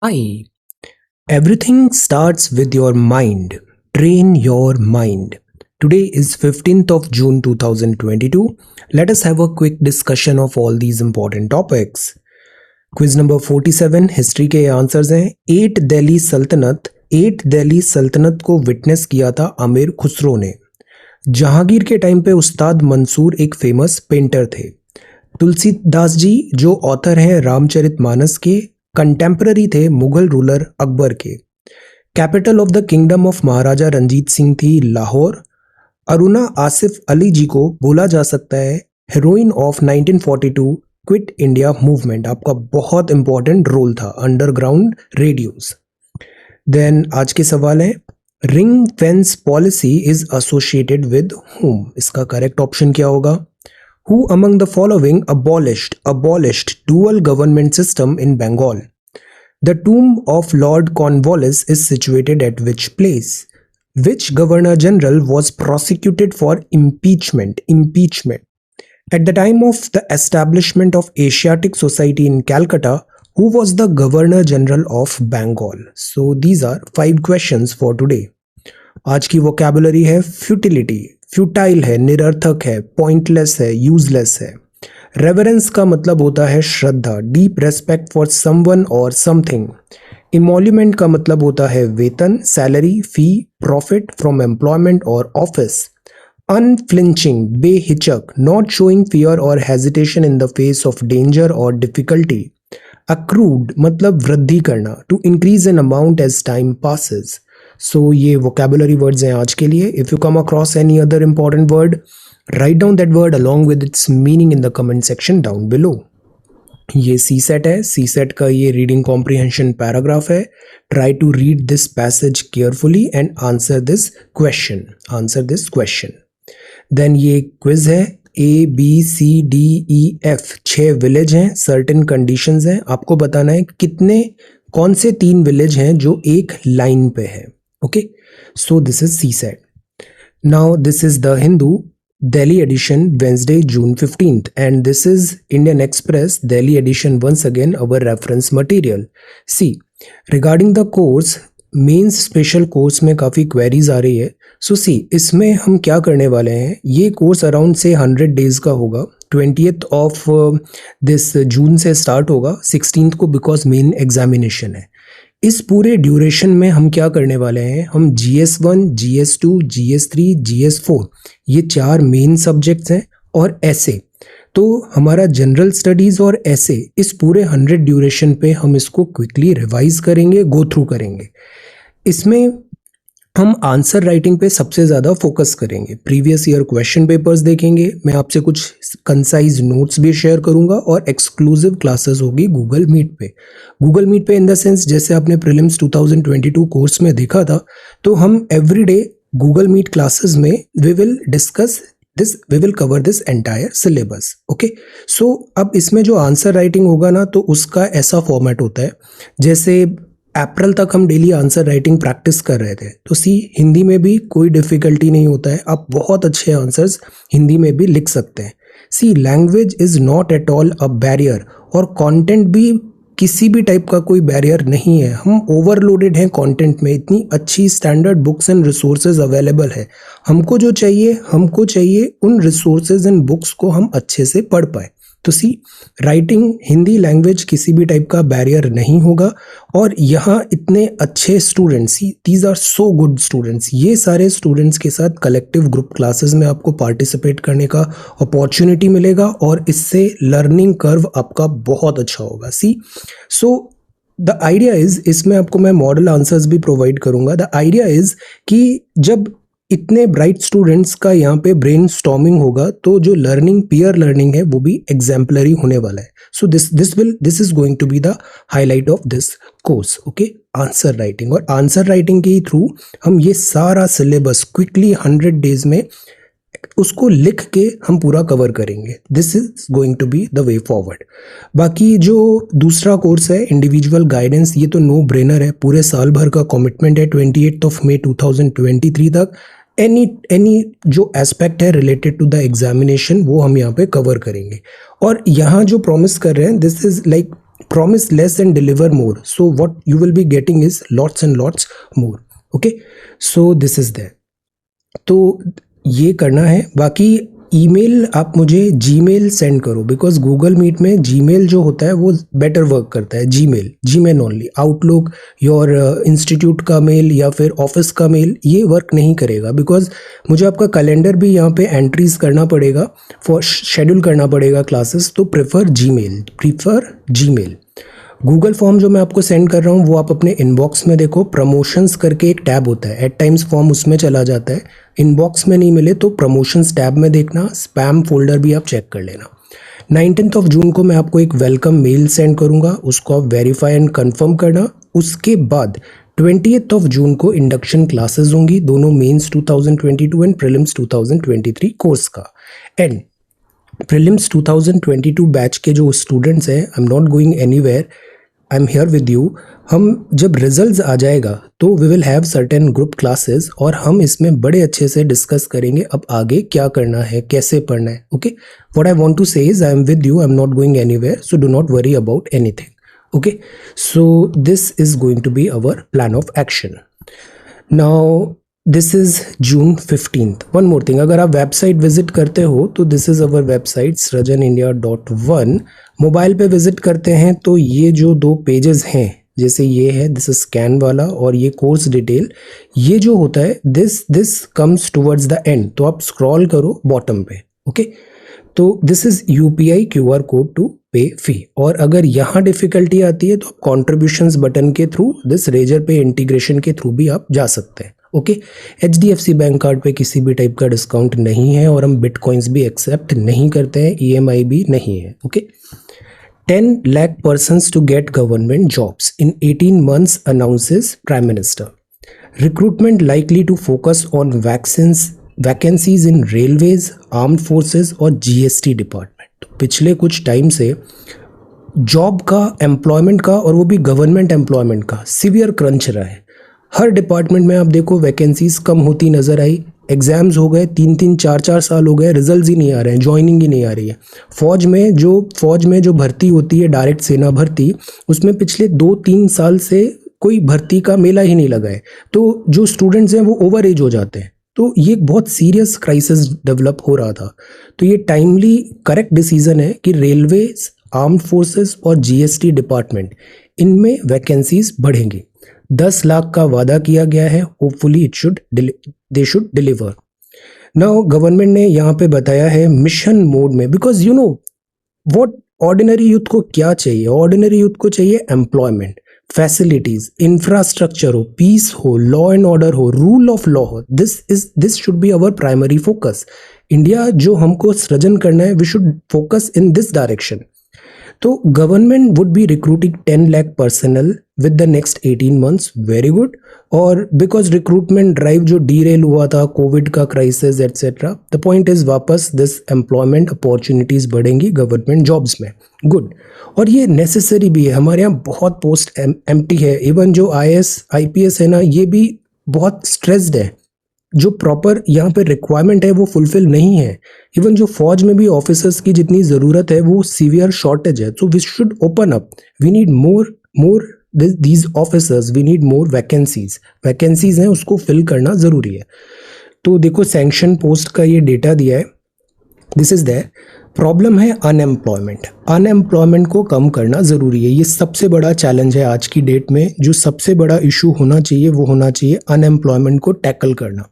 Hi. Everything starts with your mind. Train your mind. Today is 15th of June 2022. Let us have a quick discussion of all these important topics. Quiz number 47 history के answers हैं। Eight Delhi सल्तनत को witness किया था अमीर खुसरो ने। जहांगीर के time पे उस्ताद मंसूर एक फेमस पेंटर थे। तुलसीदास जी जो ऑथर हैं रामचरितमानस के, कंटेम्पररी थे मुगल रूलर अकबर के। Capital of the kingdom of Maharaja Ranjit Singh थी लाहौर। अरुणा आसिफ अली जी को बोला जा सकता है heroine of 1942 quit India movement. आपका बहुत इंपॉर्टेंट रोल था अंडरग्राउंड रेडियोस। देन आज के सवाल है ring fence policy is associated with whom। इसका करेक्ट ऑप्शन क्या होगा? Who among the following abolished dual government system in Bengal? The tomb of Lord Cornwallis is situated at which place? Which Governor General was prosecuted for impeachment? At the time of the establishment of Asiatic Society in Calcutta, who was the Governor General of Bengal? So these are 5 questions for today. आज की vocabulary है futility, futile है, निरर्थक है, pointless है, useless है। Reverence का मतलब होता है श्रद्धा, डीप रेस्पेक्ट फॉर समवन और समथिंग। इमोल्यूमेंट का मतलब होता है वेतन, salary, fee, profit from employment और ऑफिस। अनफ्लिंचिंग, बेहिचक, नॉट शोइंग फियर और hesitation in the face of danger और डिफिकल्टी। अक्रूड मतलब वृद्धि करना, to increase in amount as time passes. So ये वोकेबुलरी वर्ड्स हैं आज के लिए। If you come across any other important word, write down that word along with its meaning in the comment section down below. ये C set है। C set का ये reading comprehension paragraph है। Try to read this passage carefully and answer this question. Then ये quiz है। ABCDEF 6 village हैं, certain conditions हैं। आपको बताना है कौन से 3 विलेज हैं जो एक लाइन पे है। Okay, so this is CSAT. Now this is the Hindu Delhi edition, Wednesday, June 15th, and this is Indian Express Delhi edition, once again our reference material. See, regarding the course, mains special course में काफ़ी queries आ रही है। सो सी इसमें हम क्या करने वाले हैं, ये कोर्स अराउंड से 100 डेज़ का होगा। 20th ऑफ दिस जून से स्टार्ट होगा, 16th को बिकॉज मेन एग्जामिनेशन है। इस पूरे ड्यूरेशन में हम क्या करने वाले हैं, हम GS1, GS2, GS3, GS4 ये 4 मेन सब्जेक्ट्स हैं और ऐसे। तो हमारा जनरल स्टडीज़ और ऐसे इस पूरे 100 ड्यूरेशन पे हम इसको क्विकली रिवाइज करेंगे, गो थ्रू करेंगे। इसमें हम आंसर राइटिंग पे सबसे ज़्यादा फोकस करेंगे। प्रीवियस ईयर क्वेश्चन पेपर्स देखेंगे, मैं आपसे कुछ कंसाइज नोट्स भी शेयर करूंगा और एक्सक्लूसिव क्लासेस होगी गूगल मीट पे इन द सेंस जैसे आपने प्रीलिम्स 2022 कोर्स में देखा था। तो हम एवरीडे गूगल मीट क्लासेस में we will cover this entire syllabus. Okay, so अब इसमें जो आंसर राइटिंग होगा ना, तो उसका ऐसा फॉर्मेट होता है जैसे अप्रैल तक हम डेली आंसर राइटिंग प्रैक्टिस कर रहे थे। तो सी हिंदी में भी कोई डिफ़िकल्टी नहीं होता है, आप बहुत अच्छे आंसर्स हिंदी में भी लिख सकते हैं। C language is not at all a barrier, और कंटेंट भी किसी भी टाइप का कोई बैरियर नहीं है। हम ओवरलोडेड हैं कंटेंट में, इतनी अच्छी standard books and resources available है। हमको चाहिए उन रिसोर्सेज एंड बुक्स को हम अच्छे से पढ़ पाए। तो सी राइटिंग हिंदी लैंग्वेज किसी भी टाइप का बैरियर नहीं होगा। और यहाँ इतने अच्छे students, these are so good students, ये सारे स्टूडेंट्स के साथ कलेक्टिव ग्रुप क्लासेस में आपको पार्टिसिपेट करने का अपॉर्चुनिटी मिलेगा और इससे लर्निंग कर्व आपका बहुत अच्छा होगा। सी सो द आइडिया इज़, इसमें आपको मैं मॉडल आंसर्स भी प्रोवाइड करूँगा। द आइडिया इज़ कि जब इतने ब्राइट स्टूडेंट्स का यहाँ पे ब्रेन स्टॉर्मिंग होगा तो जो पीयर लर्निंग है वो भी एग्जाम्पलरी होने वाला है। So this is going to be the highlight of this course. Okay, answer writing, और आंसर राइटिंग के थ्रू हम ये सारा सिलेबस क्विकली 100 डेज में उसको लिख के हम पूरा कवर करेंगे। This is going to be the way forward. बाकी जो दूसरा कोर्स है इंडिविजुअल गाइडेंस, ये तो नो ब्रेनर है, पूरे साल भर का कमिटमेंट है 28 मई 2023 तक। एनी जो एस्पेक्ट है रिलेटेड टू द एग्जामिनेशन वो हम यहाँ पे कवर करेंगे। और यहाँ जो प्रॉमिस कर रहे हैं, this is like promise less and deliver more, so what you will be getting is lots and lots more. Okay, so this is there. तो ये करना है. बाकी ईमेल आप मुझे जीमेल सेंड करो, बिकॉज गूगल मीट में जीमेल जो होता है वो बेटर वर्क करता है. Gmail only. Outlook, your institute का मेल या फिर ऑफिस का मेल ये वर्क नहीं करेगा, बिकॉज मुझे आपका कैलेंडर भी यहाँ पे एंट्रीज करना पड़ेगा, फॉर शेड्यूल करना पड़ेगा क्लासेस. तो प्रेफर जीमेल. गूगल फॉर्म जो मैं आपको सेंड कर रहा हूँ वो आप अपने इनबॉक्स में देखो. प्रमोशंस करके एक टैब होता है, एट टाइम्स फॉर्म उसमें चला जाता है. इनबॉक्स में नहीं मिले तो प्रमोशंस टैब में देखना. स्पैम फोल्डर भी आप चेक कर लेना. 19 जून को मैं आपको एक वेलकम मेल सेंड करूँगा, उसको आप वेरीफाई एंड कन्फर्म करना. उसके बाद 20 जून को इंडक्शन क्लासेस होंगी, दोनों मेंस 2022 एंड प्रीलिम्स 2023 कोर्स का. एंड प्रीलिम्स 2022 बैच के जो स्टूडेंट्स हैं, I am not going anywhere, I am here with you. हम जब रिजल्ट्स आ जाएगा तो we will have certain group classes और हम इसमें बड़े अच्छे से डिस्कस करेंगे अब आगे क्या करना है, कैसे पढ़ना है. Okay, what I want to say is I am with you, I am not going anywhere, so do not worry about anything. Okay, so this is going to be our plan of action. Now this is June 15th. One more thing, अगर आप website visit करते हो तो this is our website srajanindia.1. Mobile पे visit करते हैं तो ये जो दो पेजेस हैं, जैसे ये है, दिस इज स्कैन वाला, और ये कोर्स डिटेल, ये जो होता है this comes towards the end. तो आप स्क्रॉल करो बॉटम पे. ओके, तो this is UPI QR code to pay fee. और अगर यहाँ डिफिकल्टी आती है तो आप कॉन्ट्रीब्यूशंस बटन के थ्रू, दिस रेजर पे इंटीग्रेशन के थ्रू भी आप जा सकते हैं. ओके, HDFC बैंक कार्ड पे किसी भी टाइप का डिस्काउंट नहीं है और हम बिटकॉइंस भी एक्सेप्ट नहीं करते हैं, EMI भी नहीं है. Okay, 10 lakh persons to get government jobs in 18 months, announces Prime Minister. Recruitment likely to focus on vacancies in railways, armed forces और GST डिपार्टमेंट. तो पिछले कुछ टाइम से जॉब का, एम्प्लॉयमेंट का, और वो भी गवर्नमेंट एम्प्लॉयमेंट का सीवियर क्रंच रहा है. हर डिपार्टमेंट में आप देखो वैकेंसीज कम होती नज़र आई. एग्ज़ाम्स हो गए, 3-3, 4-4 साल हो गए, रिजल्ट्स ही नहीं आ रहे हैं, ज्वाइनिंग ही नहीं आ रही है. फौज में जो भर्ती होती है, डायरेक्ट सेना भर्ती, उसमें पिछले 2-3 साल से कोई भर्ती का मेला ही नहीं लगा है. तो जो स्टूडेंट्स हैं वो ओवर एज हो जाते हैं. तो ये एक बहुत सीरियस क्राइसिस डेवलप हो रहा था. तो ये टाइमली करेक्ट डिसीजन है कि रेलवेज, आर्म्ड फोर्सेस और GST डिपार्टमेंट, इनमें वैकेंसीज बढ़ेंगी. 10 लाख का वादा किया गया है. Hopefully they should deliver. Now government ने यहाँ पे बताया है मिशन मोड में, because you know what ordinary youth को क्या चाहिए. ऑर्डिनरी यूथ को चाहिए एम्प्लॉयमेंट, फैसिलिटीज, इंफ्रास्ट्रक्चर हो, पीस हो, लॉ एंड ऑर्डर हो, रूल ऑफ लॉ हो. This should be our primary focus. India जो हमको सृजन करना है, we should focus in this direction. तो government would be recruiting 10 lakh personnel with the next 18 months. Very good. और because recruitment drive जो derail हुआ था, कोविड का crisis etcetera, the point is वापस दिस एम्प्लॉयमेंट अपॉर्चुनिटीज बढ़ेंगी government jobs में. Good. और ये नेसेसरी भी है. हमारे यहाँ बहुत पोस्ट एम्प्टी है. इवन जो IAS IPS है ना, ये भी बहुत स्ट्रेस्ड है. जो प्रॉपर यहाँ पे रिक्वायरमेंट है वो फुलफिल नहीं है. इवन जो फौज में भी ऑफिसर्स की जितनी ज़रूरत है वो सीवियर शॉर्टेज है. So we should open up. We need more these officers, we need more vacancies हैं, उसको फिल करना ज़रूरी है. तो देखो सैंक्शन पोस्ट का ये डेटा दिया है. This is there. प्रॉब्लम है अनएम्प्लॉयमेंट को कम करना ज़रूरी है. ये सबसे बड़ा चैलेंज है आज की डेट में. जो सबसे बड़ा इशू होना चाहिए वो होना चाहिए अनएम्प्लॉयमेंट को टैकल करना.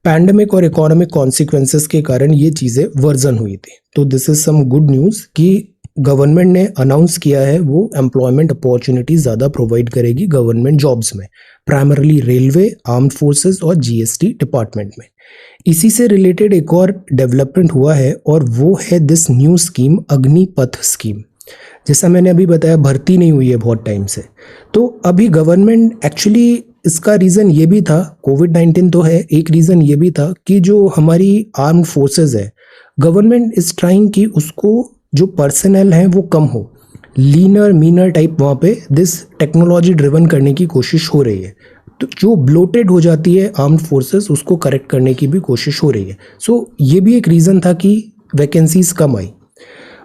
पैंडेमिक और इकोनॉमिक कॉन्सिक्वेंसेस के कारण ये चीज़ें वर्जन हुई थी. तो this is some good news कि गवर्नमेंट ने अनाउंस किया है वो एम्प्लॉयमेंट अपॉर्चुनिटीज ज़्यादा प्रोवाइड करेगी गवर्नमेंट जॉब्स में, प्राइमरली रेलवे, आर्म्ड फोर्सेस और GST डिपार्टमेंट में. इसी से रिलेटेड एक और डेवलपमेंट हुआ है और वो है this new scheme, Agnipath scheme. जैसा मैंने अभी बताया, भर्ती नहीं हुई है बहुत टाइम से. तो अभी गवर्नमेंट एक्चुअली, इसका रीज़न ये भी था, कोविड-19 तो है, एक रीज़न ये भी था कि जो हमारी आर्म्ड फोर्सेस है, गवर्नमेंट इज ट्राइंग कि उसको जो पर्सनल हैं वो कम हो, लीनर मीनर टाइप वहाँ पे दिस टेक्नोलॉजी ड्रिवन करने की कोशिश हो रही है. तो जो ब्लोटेड हो जाती है आर्म्ड फोर्सेस, उसको करेक्ट करने की भी कोशिश हो रही है. सो ये भी एक रीज़न था कि वैकेंसीज कम आई.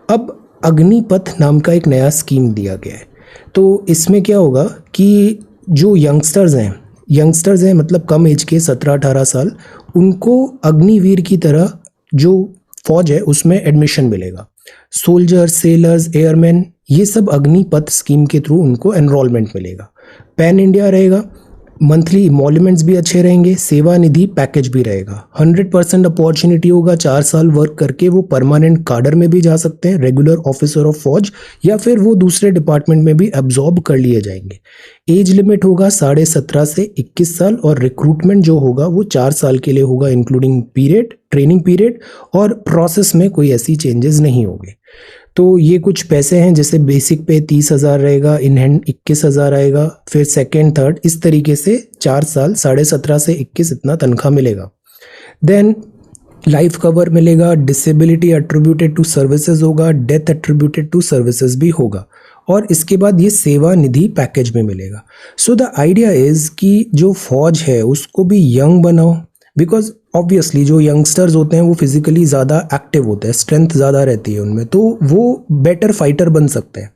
अब अग्निपथ नाम का एक नया स्कीम दिया गया है। तो इसमें क्या होगा कि जो यंगस्टर्स हैं मतलब कम एज के 17-18 साल, उनको अग्निवीर की तरह जो फौज है उसमें एडमिशन मिलेगा। सोल्जर्स, सेलर्स, एयरमैन, ये सब अग्निपथ स्कीम के थ्रू उनको एनरोलमेंट मिलेगा। पैन इंडिया रहेगा, मंथली इमोल्यूमेंट्स भी अच्छे रहेंगे, सेवा निधि पैकेज भी रहेगा, 100% अपॉर्चुनिटी होगा 4 साल वर्क करके वो परमानेंट काडर में भी जा सकते हैं, रेगुलर ऑफिसर ऑफ फौज, या फिर वो दूसरे डिपार्टमेंट में भी एब्जॉर्ब कर लिए जाएंगे। एज लिमिट होगा 17.5 से 21 साल और रिक्रूटमेंट जो होगा वो 4 साल के लिए होगा, इंक्लूडिंग पीरियड, ट्रेनिंग पीरियड, और प्रोसेस में कोई ऐसी चेंजेस नहीं होंगे। तो ये कुछ पैसे हैं, जैसे बेसिक पे 30,000 रहेगा, इन हैंड 21,000 आएगा, फिर सेकेंड थर्ड, इस तरीके से 4 साल 17.5 से 21 इतना तनख्वाह मिलेगा। देन लाइफ कवर मिलेगा, डिसेबिलिटी एट्रीब्यूटेड टू सर्विसेज होगा, डेथ एट्रीब्यूटेड टू सर्विसेज भी होगा, और इसके बाद ये सेवा निधि पैकेज में मिलेगा। सो द आइडिया इज कि जो फौज है उसको भी यंग बनाओ, बिकॉज ऑब्वियसली जो यंगस्टर्स होते हैं वो फिजिकली ज़्यादा एक्टिव होते हैं, स्ट्रेंथ ज़्यादा रहती है उनमें, तो वो बेटर फाइटर बन सकते हैं।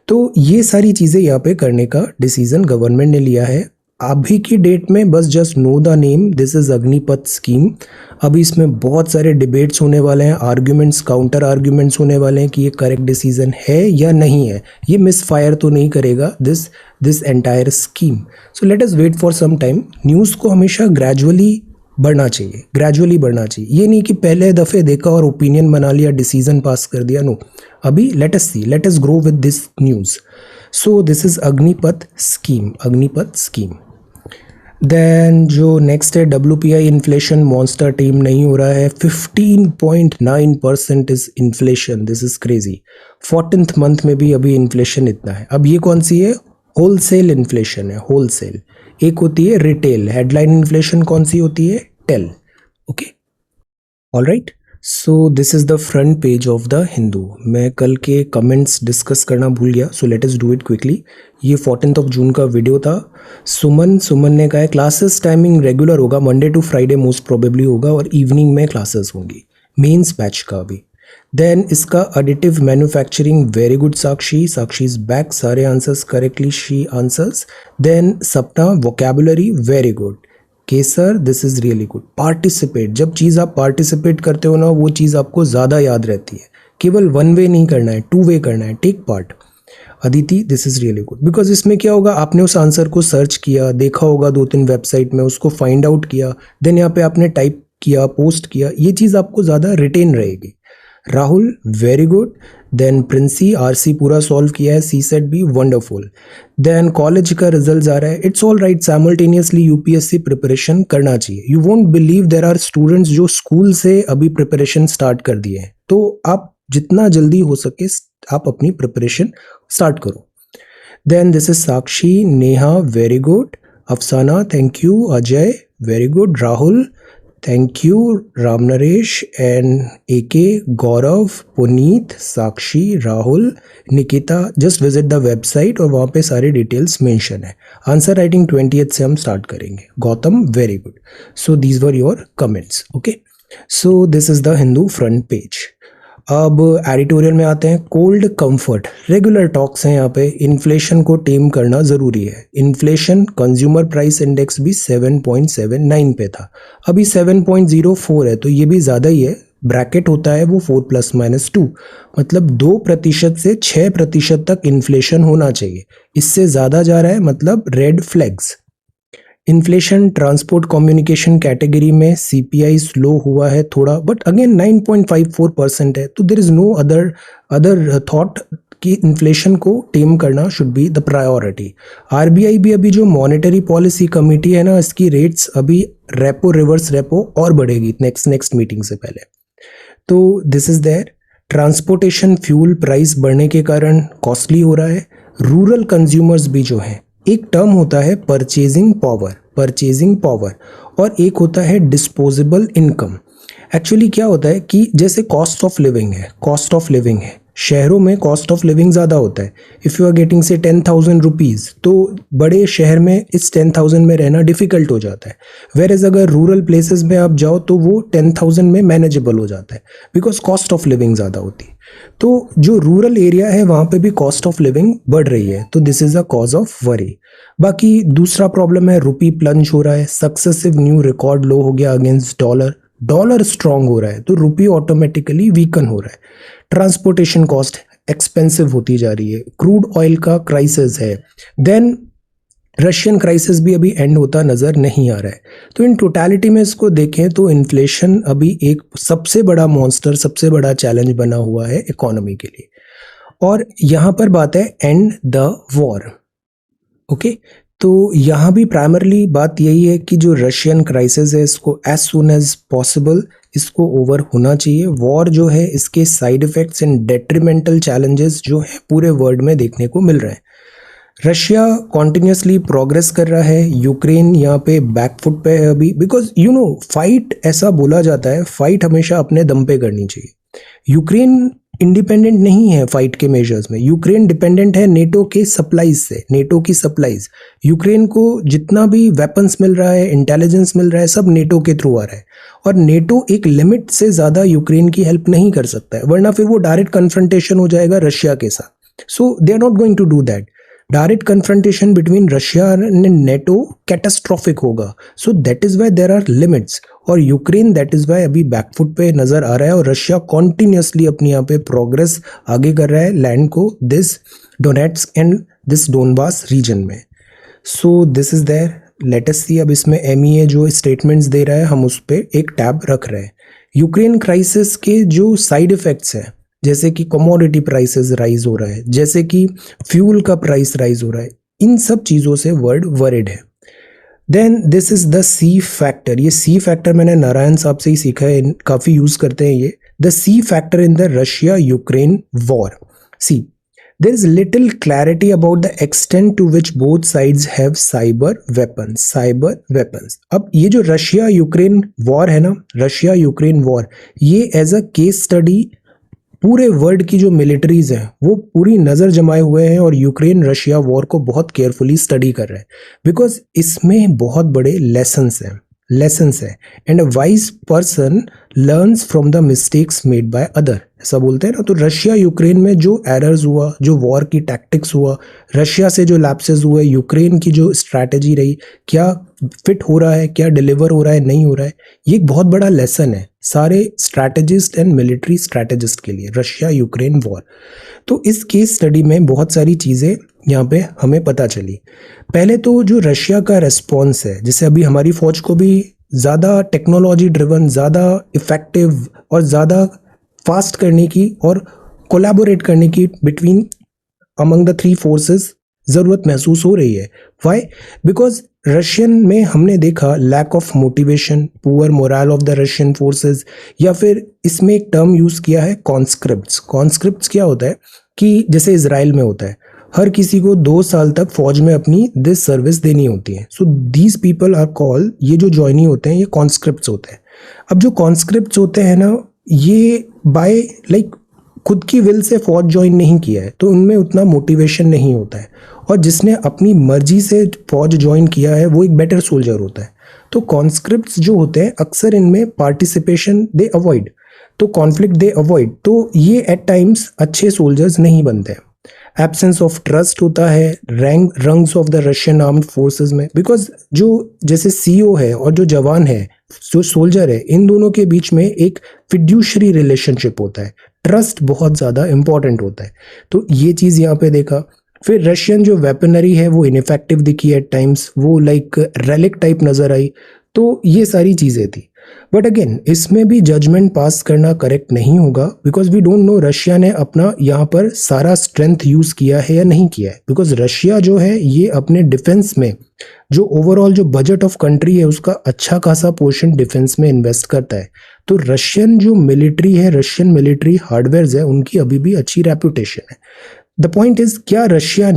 तो ये सारी चीज़ें यहाँ पे करने का डिसीजन गवर्नमेंट ने लिया है। अभी की डेट में बस just know the name, this is Agnipath scheme. अभी इसमें बहुत सारे डिबेट्स होने वाले हैं, आर्ग्यूमेंट्स, काउंटर आर्ग्यूमेंट्स होने वाले हैं कि ये करेक्ट डिसीजन है या नहीं है, ये मिस फायर तो नहीं करेगा this entire scheme. So let us wait for some time. News को हमेशा ग्रेजुअली बढ़ना चाहिए, ये नहीं कि पहले दफ़े देखा और ओपिनियन बना लिया, डिसीजन पास कर दिया। नो, अभी let us grow with this news. So this is Agnipath scheme. Then जो नेक्स्ट है WPI इन्फ्लेशन मॉन्स्टर टीम नहीं हो रहा है, 15.9% is inflation, this is crazy. 14th month में भी अभी इन्फ्लेशन इतना है। अब ये कौन सी है? होलसेल इन्फ्लेशन है, होलसेल। एक होती है रिटेल। हेडलाइन इन्फ्लेशन कौन सी होती है? Tell. Okay, alright. So this is the front page of the Hindu. मैं कल के कमेंट्स डिस्कस करना भूल गया, so let us do it quickly. ये 14 जून का वीडियो था। सुमन ने कहा है क्लासेस टाइमिंग रेगुलर होगा, Monday to Friday most probably होगा, और इवनिंग में क्लासेस होंगी मेंस बैच का भी। देन इसका additive manufacturing, very good Sakshi is back, सारे answers correctly she answers. Then Sapna vocabulary, very good. Kesar, this is really good. Participate, जब चीज़ आप पार्टिसिपेट करते हो ना वो चीज़ आपको ज़्यादा याद रहती है। केवल 1 वे नहीं करना है, 2 वे करना है, take part. Aditi, this is really good, because इसमें क्या होगा, आपने उस आंसर को सर्च किया, देखा होगा 2-3 वेबसाइट में, उसको फाइंड आउट किया, देन यहाँ पे आपने टाइप किया, पोस्ट किया, ये चीज़ आपको ज़्यादा रिटेन रहेगी। Rahul, very good. Then Princy, RC पूरा सॉल्व किया है, CSET भी वंडरफुल। देन कॉलेज का रिजल्ट आ रहा है, it's all right, simultaneously UPSC preparation करना चाहिए। You won't believe there are students जो स्कूल से अभी प्रिपरेशन स्टार्ट कर दिए हैं, तो आप जितना जल्दी हो सके आप अपनी प्रिपरेशन स्टार्ट करो। Then this is Sakshi, Neha, very good. Afsana, thank you. Ajay, very good. Rahul, thank you. Ram Naresh and AK, Gaurav, Puneet, Sakshi, Rahul, Nikita, just visit the website और वहाँ पे सारे डिटेल्स मेंशन है। आंसर राइटिंग 20th से हम स्टार्ट करेंगे। Gautam, very good. So these were your comments. Okay, so this is the Hindu front page. अब editorial में आते हैं। कोल्ड कंफर्ट, रेगुलर टॉक्स हैं यहाँ पे। इन्फ्लेशन को टेम करना ज़रूरी है। इन्फ्लेशन, कंज्यूमर प्राइस इंडेक्स भी 7.79 पे था, अभी 7.04 है, तो ये भी ज़्यादा ही है। ब्रैकेट होता है वो 4 ± 2, मतलब 2% से 6% तक इन्फ्लेशन होना चाहिए। इससे ज़्यादा जा रहा है मतलब red flags. Inflation transport communication category में CPI स्लो हुआ है थोड़ा, बट अगेन 9.54% है, तो there is no other thought कि इन्फ्लेशन को टेम करना should be the priority. RBI भी अभी जो मॉनेटरी पॉलिसी कमेटी है ना, इसकी रेट्स अभी रेपो, रिवर्स रेपो और बढ़ेगी नेक्स्ट मीटिंग से पहले, तो this is there. Transportation fuel price बढ़ने के कारण कॉस्टली हो रहा है। रूरल कंज्यूमर्स भी जो है, एक टर्म होता है परचेजिंग पावर और एक होता है डिस्पोजेबल इनकम। एक्चुअली क्या होता है कि जैसे कॉस्ट ऑफ लिविंग है, शहरों में कॉस्ट ऑफ लिविंग ज़्यादा होता है। इफ़ यू आर गेटिंग से 10,000 रुपीज़, तो बड़े शहर में इस 10,000 में रहना डिफ़िकल्ट हो जाता है। वेर एज़ अगर रूरल प्लेसेस में आप जाओ तो वो 10,000 में मैनेजेबल हो जाता है, बिकॉज कॉस्ट ऑफ लिविंग ज़्यादा होती है। तो जो रूरल एरिया है वहाँ पे भी कॉस्ट ऑफ लिविंग बढ़ रही है, तो this is a cause of worry. बाकी दूसरा प्रॉब्लम है रुपी प्लंज हो रहा है, सक्सेसिव न्यू रिकॉर्ड लो हो गया अगेंस्ट डॉलर, डॉलर स्ट्रांग हो रहा है तो रुपी ऑटोमेटिकली वीकन हो रहा है। ट्रांसपोर्टेशन कॉस्ट एक्सपेंसिव होती जा रही है, क्रूड ऑयल का क्राइसिस है, देन रशियन क्राइसिस भी अभी एंड होता नज़र नहीं आ रहा है। तो इन टोटलिटी में इसको देखें तो इन्फ्लेशन अभी एक सबसे बड़ा मॉन्स्टर, सबसे बड़ा चैलेंज बना हुआ है इकोनॉमी के लिए। और यहाँ पर बात है एंड द वॉर। ओके, तो यहाँ भी प्राइमरली बात यही है कि जो रशियन क्राइसिस है इसको एज सुन एज पॉसिबल इसको ओवर होना चाहिए। वॉर जो है इसके side effects and detrimental challenges जो है पूरे वर्ल्ड में देखने को मिल रहे हैं। रशिया कॉन्टिन्यूसली प्रोग्रेस कर रहा है, यूक्रेन यहाँ पे बैकफुट पे है अभी, बिकॉज यू नो फाइट ऐसा बोला जाता है, फाइट हमेशा अपने दम पे करनी चाहिए। यूक्रेन इंडिपेंडेंट नहीं है फाइट के मेजर्स में, यूक्रेन डिपेंडेंट है नेटो के सप्लाईज से, नेटो की सप्लाईज। यूक्रेन को जितना भी वेपन्स मिल रहा है, इंटेलिजेंस मिल रहा है, सब नेटो के थ्रू आ रहा है। और नेटो एक लिमिट से ज़्यादा यूक्रेन की हेल्प नहीं कर सकता है, वरना फिर वो डायरेक्ट कन्फ्रंटेशन हो जाएगा रशिया के साथ। So they are not going to do that. Direct confrontation between Russia and NATO catastrophic होगा। So that is why there are limits. और यूक्रेन दैट इज वाई अभी बैकफुट पे नजर आ रहा है, और रशिया कॉन्टिन्यूसली अपनी यहाँ पे प्रोग्रेस आगे कर रहा है लैंड को this Donetsk and this Donbas region में। So this is there, let us see. अब इसमें MEA जो स्टेटमेंट्स दे रहा है हम उस पर एक टैब रख रहे हैं। यूक्रेन क्राइसिस के जो साइड इफेक्ट्स हैं, जैसे कि कमोडिटी प्राइसेस राइज हो रहा है, जैसे कि फ्यूल का प्राइस राइज हो रहा है, इन सब चीज़ों से वर्ल्ड वरिड है। Then this is the C factor. ये सी फैक्टर मैंने नारायण साहब से ही सीखा है, काफ़ी यूज़ करते हैं ये। The C factor in the Russia Ukraine war. See, there is little clarity about the extent to which both sides have cyber weapons। अब ये जो रशिया यूक्रेन वॉर है ना, रशिया यूक्रेन वॉर, ये एज अ केस स्टडी पूरे world की जो militaries हैं वो पूरी नज़र जमाए हुए हैं और यूक्रेन रशिया वॉर को बहुत केयरफुली स्टडी कर रहे हैं, बिकॉज इसमें बहुत बड़े लेसन्स हैं and a wise person learns from the mistakes made by other, ऐसा बोलते हैं ना। तो रशिया यूक्रेन में जो एरर्स हुआ, जो वॉर की टैक्टिक्स हुआ, रशिया से जो लैप्सेस हुए, यूक्रेन की जो स्ट्रैटेजी रही, क्या फिट हो रहा है, क्या डिलीवर हो रहा है, नहीं हो रहा है, ये एक बहुत बड़ा लेसन है सारे स्ट्रैटेजिस्ट एंड मिलिट्री स्ट्रैटेजिस्ट के लिए, रशिया यूक्रेन वॉर। तो इस केस स्टडी में बहुत सारी चीज़ें यहाँ पे हमें पता चली। पहले तो जो रशिया का रेस्पॉन्स है, जैसे अभी हमारी फौज को भी ज़्यादा टेक्नोलॉजी ड्रिवन, ज़्यादा इफ़ेक्टिव और ज़्यादा फास्ट करने की और कोलैबोरेट करने की between among the three forces ज़रूरत महसूस हो रही है। वाई? बिकॉज रशियन में हमने देखा lack of motivation, poor morale of the Russian forces, या फिर इसमें एक टर्म यूज़ किया है कॉन्स्क्रिप्ट्स। कॉन्स्क्रिप्ट्स क्या होता है कि जैसे इजराइल में होता है, हर किसी को 2 साल तक फौज में अपनी दिस सर्विस देनी होती है। So these people are called, ये जो ज्वाइनी होते हैं ये कॉन्स्क्रिप्ट्स होते हैं। अब जो कॉन्स्क्रिप्ट्स होते हैं ना, ये बाय लाइक खुद की विल से फौज ज्वाइन नहीं किया है, तो उनमें उतना मोटिवेशन नहीं होता है, और जिसने अपनी मर्जी से फौज ज्वाइन किया है वो एक बेटर सोल्जर होता है। तो कॉन्स्क्रिप्ट्स जो होते हैं अक्सर इनमें पार्टिसिपेशन दे अवॉइड, तो कॉन्फ्लिक्ट दे अवॉइड, तो ये एट टाइम्स अच्छे सोल्जर्स नहीं बनते। एब्सेंस ऑफ ट्रस्ट होता है rungs of the Russian armed forces में, बिकॉज जो जैसे CEO है और जो जवान है, जो सोल्जर है, इन दोनों के बीच में एक फिड्यूशरी रिलेशनशिप होता है, ट्रस्ट बहुत ज़्यादा इंपॉर्टेंट होता है। तो ये चीज़ यहाँ पे देखा। फिर रशियन जो वेपनरी है वो इनफेक्टिव दिखी एट टाइम्स, वो लाइक रेलिक टाइप नज़र आई। तो ये सारी चीज़ें थी, बट अगेन इसमें भी जजमेंट पास करना करेक्ट नहीं होगा, because we don't know Russia ने अपना यहाँ पर सारा स्ट्रेंथ यूज़ किया है या नहीं किया है। बिकॉज रशिया जो है ये अपने डिफेंस में जो ओवरऑल जो बजट ऑफ कंट्री है उसका अच्छा खासा पोर्शन डिफेंस में इन्वेस्ट करता है। तो रशियन जो मिलिट्री है, रशियन मिलिट्री हार्डवेयर है, उनकी अभी भी अच्छी रेपुटेशन है। द पॉइंट इज, क्या रशिया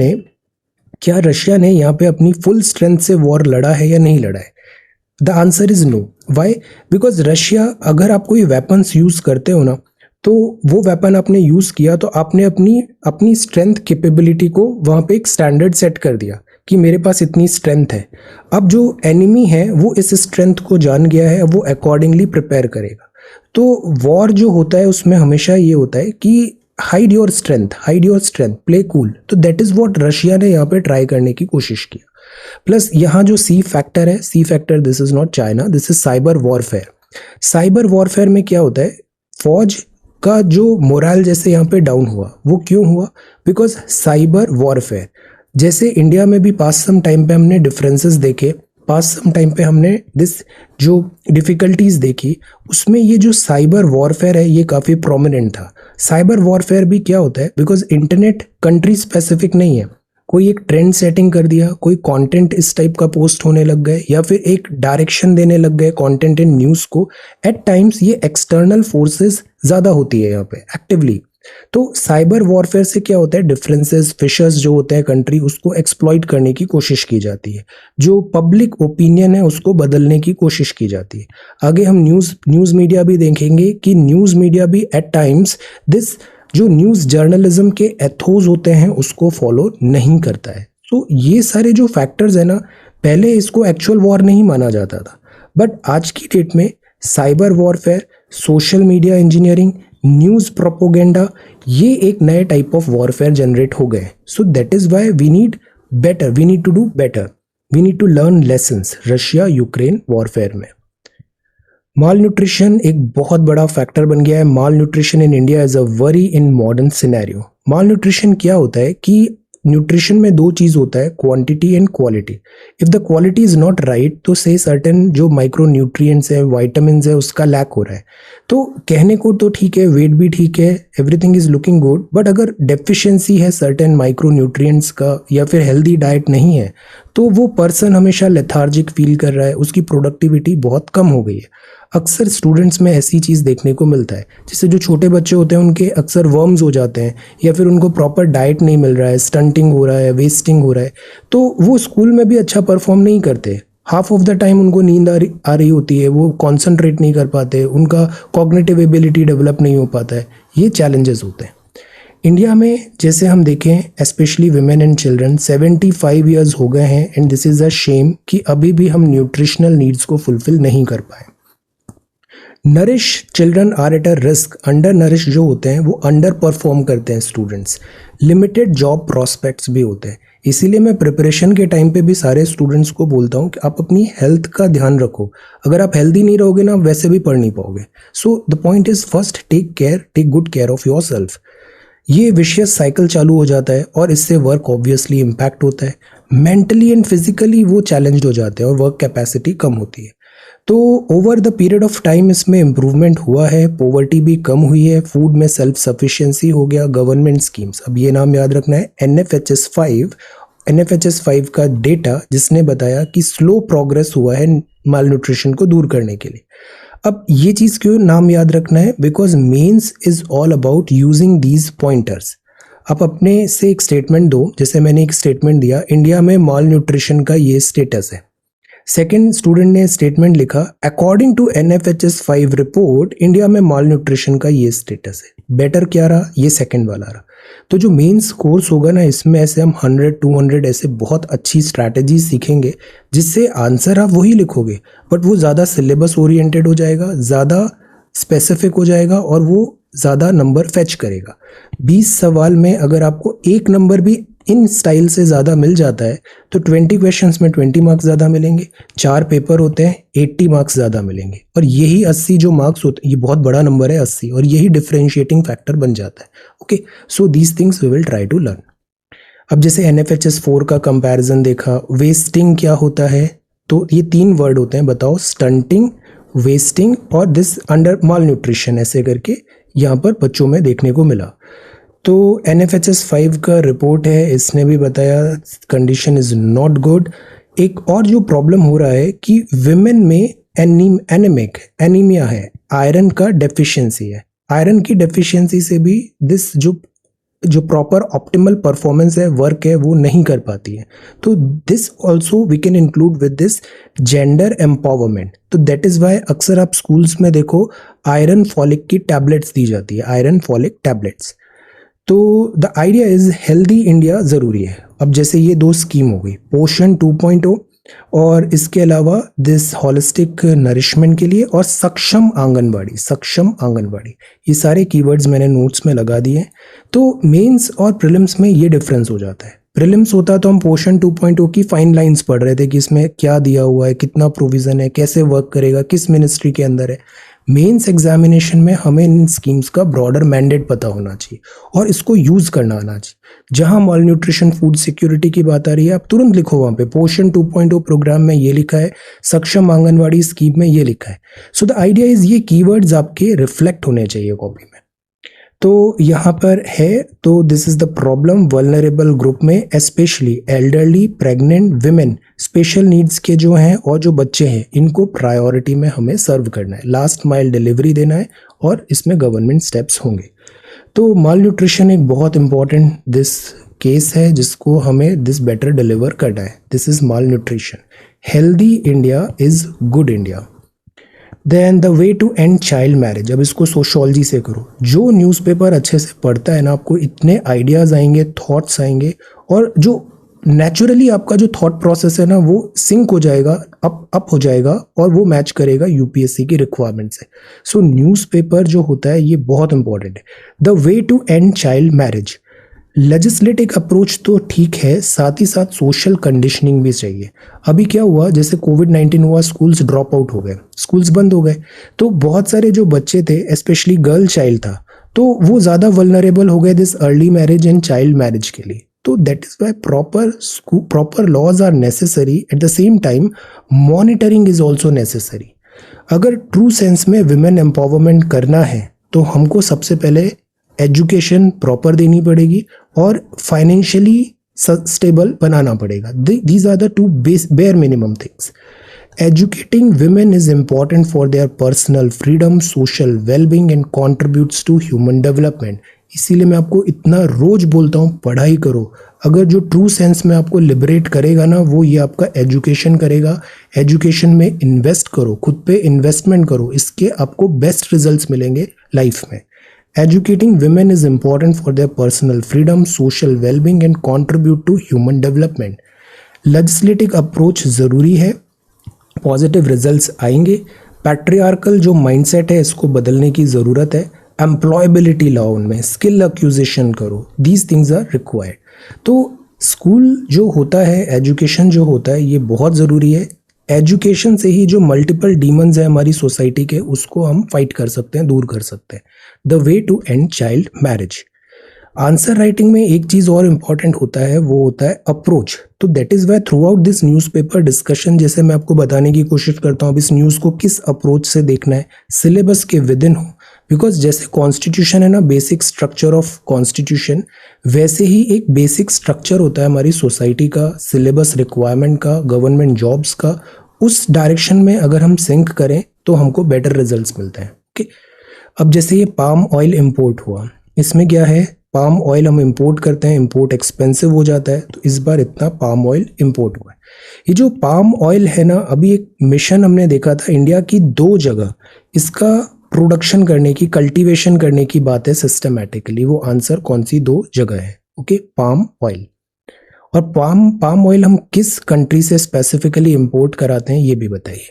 ने यहाँ पे अपनी फुल स्ट्रेंथ से वॉर लड़ा है या नहीं लड़ा है? The answer is no. Why? Because Russia, अगर आप कोई वेपन्स यूज करते हो ना, तो वो वेपन आपने यूज़ किया तो आपने अपनी अपनी स्ट्रेंथ कैपेबिलिटी को वहाँ पे एक स्टैंडर्ड सेट कर दिया कि मेरे पास इतनी स्ट्रेंथ है। अब जो एनिमी है वो इस स्ट्रेंथ को जान गया है, अब वो अकॉर्डिंगली प्रिपेयर करेगा। तो वॉर जो होता है उसमें हमेशा ये होता है कि hide your strength, play cool. तो दैट इज़ व्हाट रशिया ने यहाँ पे ट्राई करने की कोशिश किया। प्लस यहाँ जो सी फैक्टर है, C factor, this is not China, this is cyber warfare. Cyber warfare में क्या होता है, फौज का जो मोरल जैसे यहाँ पे डाउन हुआ, वो क्यों हुआ? बिकॉज साइबर वॉरफेयर, जैसे इंडिया में भी पास सम टाइम पे हमने डिफरेंसेस देखे, पास सम टाइम पे हमने जो डिफ़िकल्टीज़ देखी, उसमें ये जो साइबर वॉरफेयर है ये काफ़ी प्रोमिनेंट था। साइबर वॉरफेयर भी क्या होता है, बिकॉज इंटरनेट कंट्री स्पेसिफिक नहीं है, कोई एक ट्रेंड सेटिंग कर दिया, कोई कंटेंट इस टाइप का पोस्ट होने लग गए, या फिर एक डायरेक्शन देने लग गए कंटेंट इन न्यूज़ को। एट टाइम्स ये एक्सटर्नल फोर्सेस ज़्यादा होती है यहाँ पे एक्टिवली। तो साइबर वॉरफेयर से क्या होता है, डिफरेंसेस, फिशर्स जो होते हैं कंट्री, उसको एक्सप्लॉइट करने की कोशिश की जाती है, जो पब्लिक ओपिनियन है उसको बदलने की कोशिश की जाती है। आगे हम न्यूज़ मीडिया भी देखेंगे कि न्यूज़ मीडिया भी एट टाइम्स जो न्यूज़ जर्नलिज्म के एथोस होते हैं उसको फॉलो नहीं करता है। तो ये सारे जो फैक्टर्स है ना, पहले इसको एक्चुअल वॉर नहीं माना जाता था, बट आज की डेट में cyber warfare, social media engineering, news propaganda, ये एक नए टाइप ऑफ वॉरफेयर जनरेट हो गए। So that is why we need to do better, we need to learn lessons Russia Ukraine warfare में। माल न्यूट्रिशन एक बहुत बड़ा फैक्टर बन गया है। Malnutrition in India is a worry in modern scenario. Malnutrition क्या होता है कि न्यूट्रिशन में दो चीज़ होता है, quantity and quality. If the quality is not right तो से सर्टेन जो माइक्रो न्यूट्रिएंट्स है, वाइटामिन्स है, उसका लैक हो रहा है। तो कहने को तो ठीक है, वेट भी ठीक है, everything is looking good, but अगर डेफिशिएंसी है सर्टेन माइक्रो न्यूट्रिएंट्स का, या फिर हेल्दी डाइट नहीं है, तो वो पर्सन हमेशा लेथार्जिक फील कर रहा है, उसकी प्रोडक्टिविटी बहुत कम हो गई है। अक्सर स्टूडेंट्स में ऐसी चीज़ देखने को मिलता है, जैसे जो छोटे बच्चे होते हैं उनके अक्सर वर्म्स हो जाते हैं, या फिर उनको प्रॉपर डाइट नहीं मिल रहा है, स्टंटिंग हो रहा है, वेस्टिंग हो रहा है, तो वो स्कूल में भी अच्छा परफॉर्म नहीं करते। हाफ ऑफ द टाइम उनको नींद आ रही होती है, वो कॉन्सेंट्रेट नहीं कर पाते, उनका कॉग्निटिव एबिलिटी डेवलप नहीं हो पाता है। ये चैलेंजेस होते हैं। इंडिया में जैसे हम देखें, specially women and children, 75 years हो गए हैं, and this is a shame कि अभी भी हम न्यूट्रिशनल नीड्स को फुलफिल नहीं कर पाए। Nourish children are at a risk. Under nourish जो होते हैं वो अंडर परफॉर्म करते हैं स्टूडेंट्स। लिमिटेड जॉब प्रॉस्पेक्ट्स भी होते हैं। इसीलिए मैं प्रिपरेशन के टाइम पे भी सारे स्टूडेंट्स को बोलता हूँ कि आप अपनी हेल्थ का ध्यान रखो। अगर आप हेल्दी नहीं रहोगे ना, वैसे भी पढ़ नहीं पाओगे। So the point is first take good care of yourself. ये विशियस साइकिल चालू हो जाता है और इससे वर्क ऑब्वियसली इम्पैक्ट होता है। मेंटली एंड फिजिकली वो चैलेंज्ड हो जाते हैं और वर्क कैपेसिटी कम होती है। तो over the period of time इसमें इम्प्रूवमेंट हुआ है, पॉवर्टी भी कम हुई है, फूड में सेल्फ सफिशिएंसी हो गया। गवर्नमेंट स्कीम्स, अब ये नाम याद रखना है, NFHS 5 का डेटा जिसने बताया कि स्लो प्रोग्रेस हुआ है माल न्यूट्रिशन को दूर करने के लिए। अब ये चीज़ क्यों नाम याद रखना है, because mains is all about using these pointers. आप अपने से एक स्टेटमेंट दो, जैसे मैंने एक स्टेटमेंट दिया, इंडिया में माल न्यूट्रिशन का ये स्टेटस है। सेकेंड स्टूडेंट ने स्टेटमेंट लिखा, according to NFHS 5 report India में माल न्यूट्रिशन का ये स्टेटस है। बेटर क्या रहा, ये सेकेंड वाला रहा। तो जो मेंस कोर्स होगा ना, इसमें ऐसे हम 100-200 ऐसे बहुत अच्छी स्ट्रैटेजी सीखेंगे, जिससे आंसर आप वही लिखोगे, बट वो ज़्यादा सिलेबस ओरिएंटेड हो जाएगा, ज़्यादा स्पेसिफिक हो जाएगा और वो ज़्यादा नंबर फेच करेगा। 20 सवाल में अगर आपको एक नंबर भी इन स्टाइल से ज़्यादा मिल जाता है तो 20 क्वेश्चंस में 20 मार्क्स ज़्यादा मिलेंगे। 4 पेपर होते हैं, 80 मार्क्स ज़्यादा मिलेंगे। और यही 80 जो मार्क्स होते हैं, ये बहुत बड़ा नंबर है 80, और यही डिफरेंशिएटिंग फैक्टर बन जाता है। Okay, so these things we will try to learn. अब जैसे NFHS 4 का कंपैरिजन देखा, वेस्टिंग क्या होता है, तो ये 3 वर्ड होते हैं, बताओ, स्टंटिंग, वेस्टिंग और दिस अंडर माल न्यूट्रिशन, ऐसे करके यहाँ पर बच्चों में देखने को मिला। तो NFHS 5 का रिपोर्ट है, इसने भी बताया कंडीशन इज़ नॉट गुड। एक और जो प्रॉब्लम हो रहा है कि विमेन में एनीमिया है, आयरन का डेफिशिएंसी है। आयरन की डेफिशिएंसी से भी दिस जो जो प्रॉपर ऑप्टिमल परफॉर्मेंस है, वर्क है, वो नहीं कर पाती है। तो this also we can include with this gender empowerment. तो दैट इज़ वाई अक्सर आप स्कूल्स में देखो आयरन फॉलिक की टैबलेट्स दी जाती है, आयरन फॉलिक टैबलेट्स। तो the idea is healthy India ज़रूरी है। अब जैसे ये दो स्कीम हो गई, पोषण 2.0 और इसके अलावा दिस हॉलिस्टिक नरिशमेंट के लिए, और सक्षम आंगनबाड़ी, सक्षम आंगनबाड़ी, ये सारे कीवर्ड्स मैंने नोट्स में लगा दिए हैं। तो मेंस और प्रीलिम्स में ये डिफरेंस हो जाता है। प्रीलिम्स होता तो हम पोषण 2.0 की फाइन लाइंस पढ़ रहे थे कि इसमें क्या दिया हुआ है, कितना प्रोविज़न है, कैसे वर्क करेगा, किस मिनिस्ट्री के अंदर है। मेंस एग्जामिनेशन में हमें इन स्कीम्स का ब्रॉडर मैंडेट पता होना चाहिए और इसको यूज़ करना आना चाहिए। जहां माल न्यूट्रिशन, फूड सिक्योरिटी की बात आ रही है, आप तुरंत लिखो वहां पे पोषण 2.0 प्रोग्राम में ये लिखा है, सक्षम आंगनवाड़ी स्कीम में ये लिखा है। सो द आइडिया इज ये कीवर्ड्स आपके रिफ्लेक्ट होने चाहिए कॉपी में। तो यहाँ पर है, तो this is the problem vulnerable group में, specially elderly, pregnant, women, special needs के जो हैं और जो बच्चे हैं, इनको प्रायोरिटी में हमें सर्व करना है, लास्ट माइल डिलीवरी देना है, और इसमें गवर्नमेंट स्टेप्स होंगे। तो माल न्यूट्रिशन एक बहुत इंपॉर्टेंट दिस केस है जिसको हमें दिस बेटर डिलीवर करना है। This is malnutrition. Healthy India is good India. Then the way to end child marriage, अब इसको सोशोलॉजी से करो। जो न्यूज़पेपर अच्छे से पढ़ता है ना, आपको इतने आइडियाज़ आएंगे, थॉट्स आएंगे, और जो नेचुरली आपका जो थॉट प्रोसेस है ना, वो सिंक हो जाएगा, अप हो जाएगा, और वो मैच करेगा यूपीएससी की रिक्वायरमेंट से। सो न्यूज़पेपर जो होता है ये बहुत इंपॉर्टेंट है। The way to end child marriage, legislative approach तो ठीक है, साथ ही साथ सोशल कंडीशनिंग भी चाहिए। अभी क्या हुआ, जैसे कोविड-19 हुआ, स्कूल्स ड्रॉप आउट हो गए, स्कूल्स बंद हो गए, तो बहुत सारे जो बच्चे थे, स्पेशली गर्ल चाइल्ड था, तो वो ज़्यादा वल्नरेबल हो गए this early marriage and child marriage के लिए। तो that is why proper laws are necessary. At the same time monitoring is also necessary. अगर ट्रू सेंस में विमेन एम्पावरमेंट करना है तो हमको सबसे पहले एजुकेशन प्रॉपर देनी पड़ेगी और फाइनेंशियली स्टेबल बनाना पड़ेगा। These are the two bare minimum things. Educating women is important for their personal freedom, social well-being and contributes to human development. इसीलिए मैं आपको इतना रोज बोलता हूँ, पढ़ाई करो। अगर जो ट्रू सेंस में आपको लिबरेट करेगा ना, वो ये आपका एजुकेशन करेगा। एजुकेशन में इन्वेस्ट करो, खुद पे इन्वेस्टमेंट करो, इसके आपको बेस्ट रिजल्ट्स मिलेंगे लाइफ में। Educating women is important for their personal freedom, social well-being and contribute to human development. Legislative approach ज़रूरी है, पॉजिटिव रिजल्ट्स आएंगे। पैट्रियार्कल जो माइंडसेट है इसको बदलने की ज़रूरत है। एम्प्लॉयबिलिटी लाओ, उनमें स्किल एक्विजिशन करो, दीज थिंग्स आर रिक्वायर्ड। तो स्कूल जो होता है, एजुकेशन जो होता है, ये बहुत ज़रूरी है। एजुकेशन से ही जो मल्टीपल डीमंस है हमारी सोसाइटी के, उसको हम फाइट कर सकते हैं, दूर कर सकते हैं। The way to end child marriage. Answer writing में एक चीज़ और इम्पॉर्टेंट होता है, वो होता है अप्रोच। तो that is Y through out this newspaper discussion, जैसे मैं आपको बताने की कोशिश करता हूँ अब इस न्यूज़ को किस अप्रोच से देखना है, सिलेबस के विद इन हो। बिकॉज जैसे कॉन्स्टिट्यूशन है ना, बेसिक स्ट्रक्चर ऑफ कॉन्स्टिट्यूशन, वैसे ही एक बेसिक स्ट्रक्चर होता है हमारी सोसाइटी का, सिलेबस रिक्वायरमेंट का, गवर्नमेंट जॉब्स का। उस डायरेक्शन में अगर हम सिंक करें तो हमको बेटर रिजल्ट्स मिलते हैं। ओके, अब जैसे ये पाम ऑयल इंपोर्ट हुआ, इसमें क्या है, पाम ऑयल हम इंपोर्ट करते हैं, इंपोर्ट एक्सपेंसिव हो जाता है, तो इस बार इतना पाम ऑयल इंपोर्ट हुआ है। ये जो पाम ऑयल है ना, अभी एक मिशन हमने देखा था इंडिया की 2 जगह इसका प्रोडक्शन करने की, कल्टीवेशन करने की बात है सिस्टमैटिकली। वो आंसर कौन सी 2 जगह है? Okay, palm oil. और पाम ऑयल हम किस कंट्री से स्पेसिफिकली इंपोर्ट कराते हैं ये भी बताइए।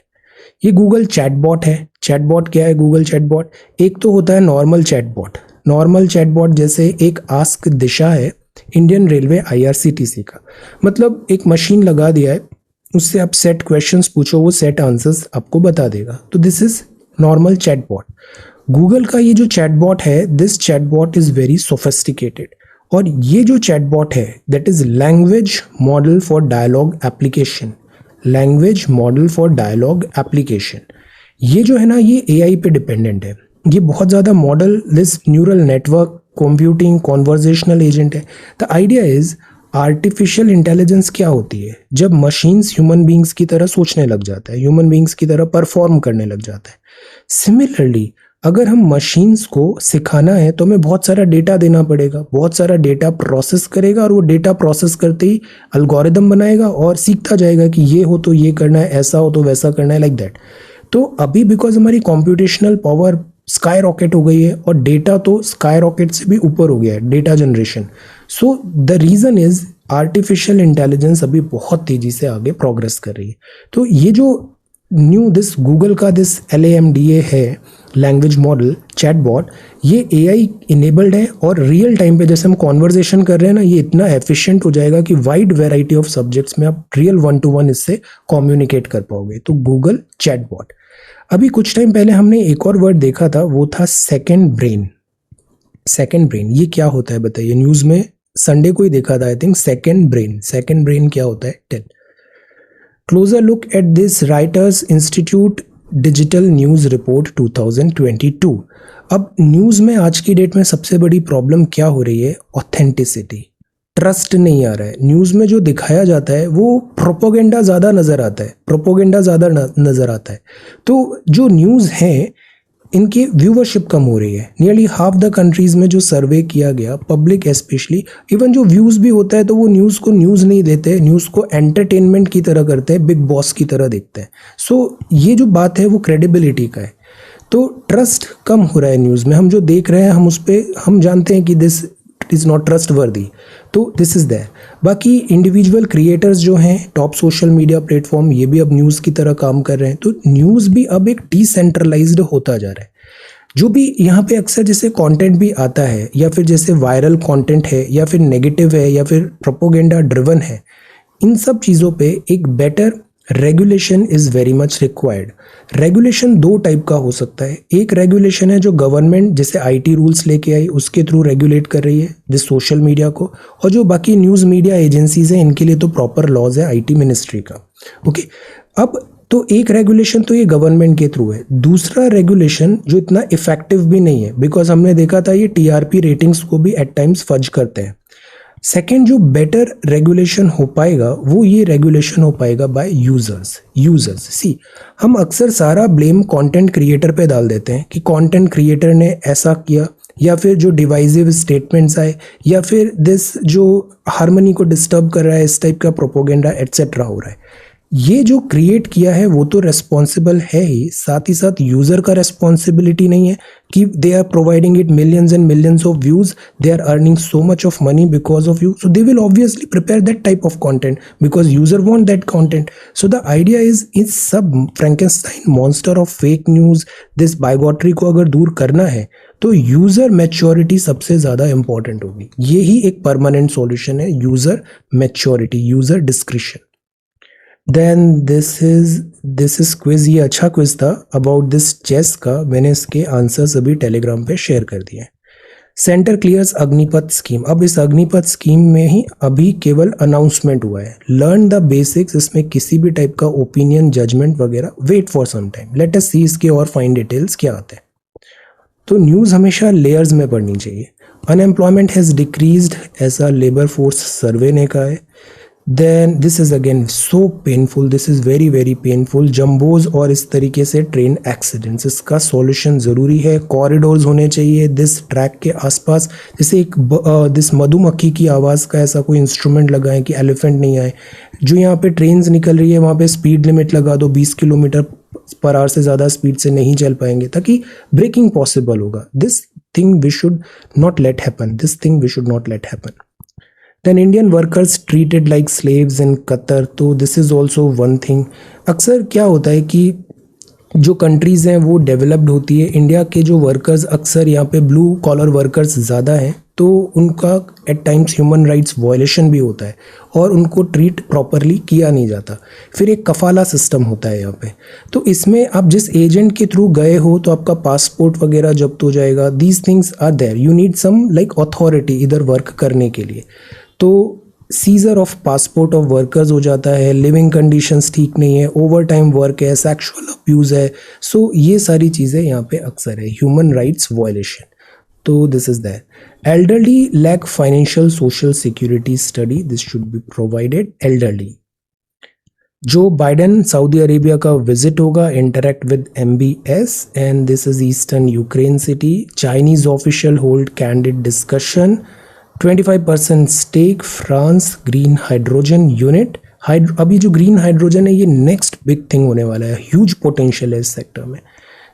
ये गूगल चैटबॉट है। चैटबॉट क्या है? गूगल चैटबॉट एक तो होता है नॉर्मल चैटबॉट। नॉर्मल चैटबॉट जैसे एक आस्क दिशा है इंडियन रेलवे IRCTC का, मतलब एक मशीन लगा दिया है, उससे आप सेट क्वेश्चंस पूछो, वो सेट आंसर्स आपको बता देगा। तो this is normal chatbot. Google का ये जो चैटबॉट है, this chatbot is very sophisticated. और ये जो चैटबॉट है that is language model for dialogue application. Language model for dialogue application, ये जो है ना, ये AI पे डिपेंडेंट है। ये बहुत ज़्यादा model, this neural network, computing, conversational agent है। The idea is artificial intelligence क्या होती है? जब मशीन्स ह्यूमन बींग्स की तरह सोचने लग जाता है, ह्यूमन बींग्स की तरह परफॉर्म करने लग जाता है। सिमिलरली अगर हम मशीन्स को सिखाना है तो हमें बहुत सारा डेटा देना पड़ेगा, बहुत सारा डेटा प्रोसेस करेगा और वो डेटा प्रोसेस करते ही अल्गोरिदम बनाएगा और सीखता जाएगा कि ये हो तो ये करना है, ऐसा हो तो वैसा करना है, लाइक दैट। तो अभी बिकॉज हमारी कॉम्प्यूटेशनल पावर स्काई रॉकेट हो गई है और डेटा तो स्काई रॉकेट से भी ऊपर हो गया है, data generation. So the reason is artificial intelligence अभी बहुत तेज़ी से आगे प्रोग्रेस कर रही है। तो ये जो न्यू दिस गूगल का दिस LAMDA है, लैंग्वेज मॉडल चैटबॉट, ये AI इनेबल्ड है और रियल टाइम पे जैसे हम कॉन्वर्जेशन कर रहे हैं ना, ये इतना एफिशिएंट हो जाएगा कि वाइड वेराइटी ऑफ सब्जेक्ट्स में आप रियल 1-to-1 इससे कम्युनिकेट कर पाओगे। तो गूगल चैटबॉट। अभी कुछ टाइम पहले हमने एक और वर्ड देखा था, वो था सेकेंड ब्रेन। सेकेंड ब्रेन ये क्या होता है बताइए? न्यूज़ में संडे को ही देखा था I think. Second brain, second brain क्या होता है? Tell. Closer look at this Reuters Institute digital news report 2022। अब न्यूज़ में आज की डेट में सबसे बड़ी प्रॉब्लम क्या हो रही है? ऑथेंटिसिटी, ट्रस्ट नहीं आ रहा है। न्यूज़ में जो दिखाया जाता है वो प्रोपोगेंडा ज़्यादा नज़र आता है, प्रोपोगेंडा ज़्यादा नज़र आता है। तो जो न्यूज़ हैं इनकी व्यूवरशिप कम हो रही है। नियरली हाफ द कंट्रीज़ में जो सर्वे किया गया, पब्लिक स्पेशली, इवन जो व्यूज़ भी होता है तो वो न्यूज़ को न्यूज़ नहीं देते, न्यूज़ को एंटरटेनमेंट की तरह करते हैं, बिग बॉस की तरह देखते हैं। सो ये जो बात है वो क्रेडिबिलिटी का है। तो ट्रस्ट कम हो रहा है न्यूज़ में। हम जो देख रहे हैं हम उस पर हम जानते हैं कि दिस इज़ नॉट ट्रस्ट वर्दी, तो दिस इज़ देयर। बाकी इंडिविजुअल क्रिएटर्स जो हैं, टॉप सोशल मीडिया प्लेटफॉर्म, ये भी अब न्यूज़ की तरह काम कर रहे हैं। तो न्यूज़ भी अब एक डिसेंट्रलाइज्ड होता जा रहा है। जो भी यहाँ पे अक्सर जैसे कंटेंट भी आता है या फिर जैसे वायरल कंटेंट है या फिर नेगेटिव है या फिर प्रोपोगेंडा ड्रिवन है, इन सब चीज़ों पे एक better regulation is very much required. Regulation दो टाइप का हो सकता है। एक रेगुलेशन है जो गवर्नमेंट जैसे IT रूल्स लेके आई, उसके थ्रू रेगुलेट कर रही है जिस सोशल मीडिया को, और जो बाकी न्यूज़ मीडिया एजेंसीज हैं इनके लिए तो प्रॉपर लॉज है IT मिनिस्ट्री का। ओके, अब तो एक रेगुलेशन तो ये गवर्नमेंट के थ्रू है। दूसरा रेगुलेशन जो इतना इफेक्टिव भी नहीं है, बिकॉज हमने देखा था ये TRP रेटिंग्स को भी एट टाइम्स फज करते हैं। सेकेंड जो बेटर रेगुलेशन हो पाएगा वो ये रेगुलेशन हो पाएगा बाय यूजर्स। सी, हम अक्सर सारा ब्लेम कंटेंट क्रिएटर पे डाल देते हैं कि कंटेंट क्रिएटर ने ऐसा किया, या फिर जो डिवाइसिव स्टेटमेंट्स आए, या फिर दिस जो हार्मनी को डिस्टर्ब कर रहा है, इस टाइप का प्रोपोगेंडा एटसेट्रा हो रहा है। ये जो क्रिएट किया है वो तो रेस्पॉन्सिबल है ही साथ यूज़र का रेस्पॉन्सिबिलिटी नहीं है कि they are providing it millions and millions of views, they are earning so much of money because of you, so they will obviously prepare that type of content because user want that content. So the idea is सब Frankenstein monster of fake news, this bigotry को अगर दूर करना है तो user maturity सबसे ज़्यादा important होगी। यही एक परमानेंट सॉल्यूशन है, user maturity, user discretion. Then this is quiz. ये अच्छा क्विज था अबाउट दिस चेस का, मैंने इसके आंसर्स अभी टेलीग्राम पे शेयर कर दिए। Centre clears Agnipath scheme. अब इस अग्निपथ स्कीम में ही अभी केवल अनाउंसमेंट हुआ है। लर्न द बेसिक्स, इसमें किसी भी टाइप का ओपिनियन, जजमेंट वगैरह, wait for some time, let us see इसके और फाइन डिटेल्स क्या आते हैं। तो न्यूज़ हमेशा लेयर्स में पढ़नी चाहिए। अनएम्प्लॉयमेंट हैज़ डिक्रीज्ड, ऐसा लेबर फोर्स सर्वे ने कहा है। Then this is again so painful, this is very very painful. जम्बोज और इस तरीके से ट्रेन एक्सीडेंट्स, इसका सॉल्यूशन ज़रूरी है। कॉरिडोर्स होने चाहिए दिस ट्रैक के आसपास, जैसे एक दिस मधुमक्खी की आवाज़ का ऐसा कोई इंस्ट्रूमेंट लगाएं कि एलिफेंट नहीं आए। जो यहाँ पे ट्रेन्स निकल रही है वहाँ पे स्पीड लिमिट लगा दो, 20 किलोमीटर पर आवर से ज़्यादा स्पीड से नहीं चल पाएंगे ताकि ब्रेकिंग पॉसिबल होगा। This thing we should not let happen, this thing we should not let happen. Then Indian workers treated like slaves in Qatar, तो this is also one thing. अक्सर क्या होता है कि जो कंट्रीज़ हैं वो डेवलप्ड होती है, इंडिया के जो वर्कर्स अक्सर यहाँ पे ब्लू कॉलर वर्कर्स ज़्यादा हैं, तो उनका at times human rights violation भी होता है और उनको ट्रीट प्रॉपरली किया नहीं जाता। फिर एक कफाला सिस्टम होता है यहाँ पे, तो इसमें आप जिस एजेंट के थ्रू गए हो तो आपका पासपोर्ट वगैरह जब्त हो जाएगा। These things are there, you need some like authority इधर वर्क करने के लिए। तो seizure of passport of workers हो जाता है, लिविंग कंडीशंस ठीक नहीं है, ओवर टाइम वर्क है, सेक्सुअल अब्यूज़ है। सो ये सारी चीज़ें यहाँ पे अक्सर है, ह्यूमन राइट्स वायलेशन। तो this is that. Elderly lack financial social security study, this should be provided elderly. Joe Biden Saudi Arabia का विजिट होगा, interact with MBS, and this is eastern Ukraine city. Chinese official hold candid discussion. 25% stake France green hydrogen unit. अभी जो green hydrogen है ये next big thing होने वाला है, huge potential है इस सेक्टर में.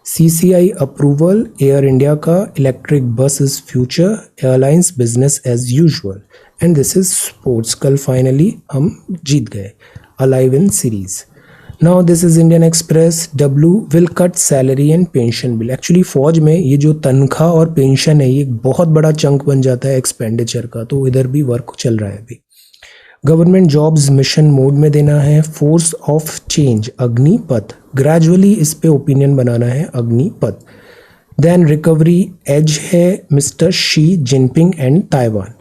CCI अप्रूवल, एयर इंडिया का electric bus is future, airlines business as usual. And this is sports. कल फाइनली हम जीत गए alive in series. Now this is Indian Express. W will cut salary and pension bill. Actually फौज में ये जो तनख्वाह और पेंशन है ये एक बहुत बड़ा चंक बन जाता है एक्सपेंडिचर का, तो इधर भी वर्क चल रहा है अभी. गवर्नमेंट जॉब्स मिशन मोड में देना है. Force of change Agnipath. Gradually इस पे ओपिनियन बनाना है अग्निपथ. देन रिकवरी एज है mister Xi Jinping and Taiwan.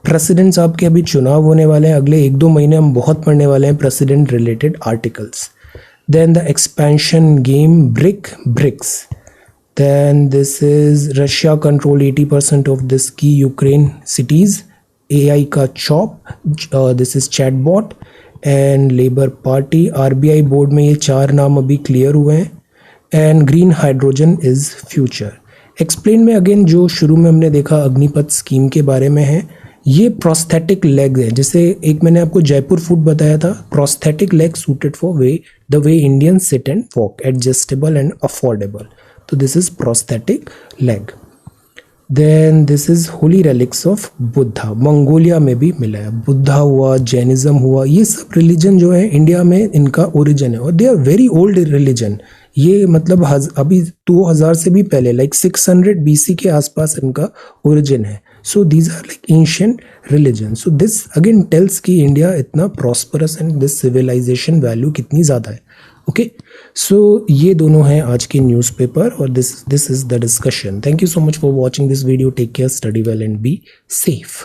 Presidents आपके अभी चुनाव होने वाले हैं, अगले 1-2 महीने हम बहुत पढ़ने वाले हैं president related articles. Then the expansion game BRICS. Then this is Russia control 80% of this key Ukraine cities. AI का CHOP. This is chatbot and Labour Party. RBI board में ये 4 नाम अभी क्लियर हुए हैं. And green hydrogen is future. Explain में again जो शुरू में हमने देखा अग्निपथ स्कीम के बारे में है, ये प्रोस्थेटिक लेग है. जैसे एक मैंने आपको जयपुर फूड बताया था, prosthetic leg suited for the way Indian sit and walk, adjustable and affordable. तो this is prosthetic leg. Then this is holy relics of Buddha. Mongolia में भी मिला है. बुद्धा हुआ, जैनिज्म हुआ, ये सब रिलीजन जो है इंडिया में इनका ओरिजिन है और they are very old religion. ये मतलब अभी 2000 से भी पहले, लाइक 600 BC के आसपास इनका ओरिजिन है. So these are like ancient religion. So this again tells कि इंडिया इतना prosperous and this civilisation value कितनी ज़्यादा है. ओके, सो ये दोनों हैं आज के न्यूज़पेपर और this is the discussion. Thank you so much for watching this video. Take care, study well and be safe.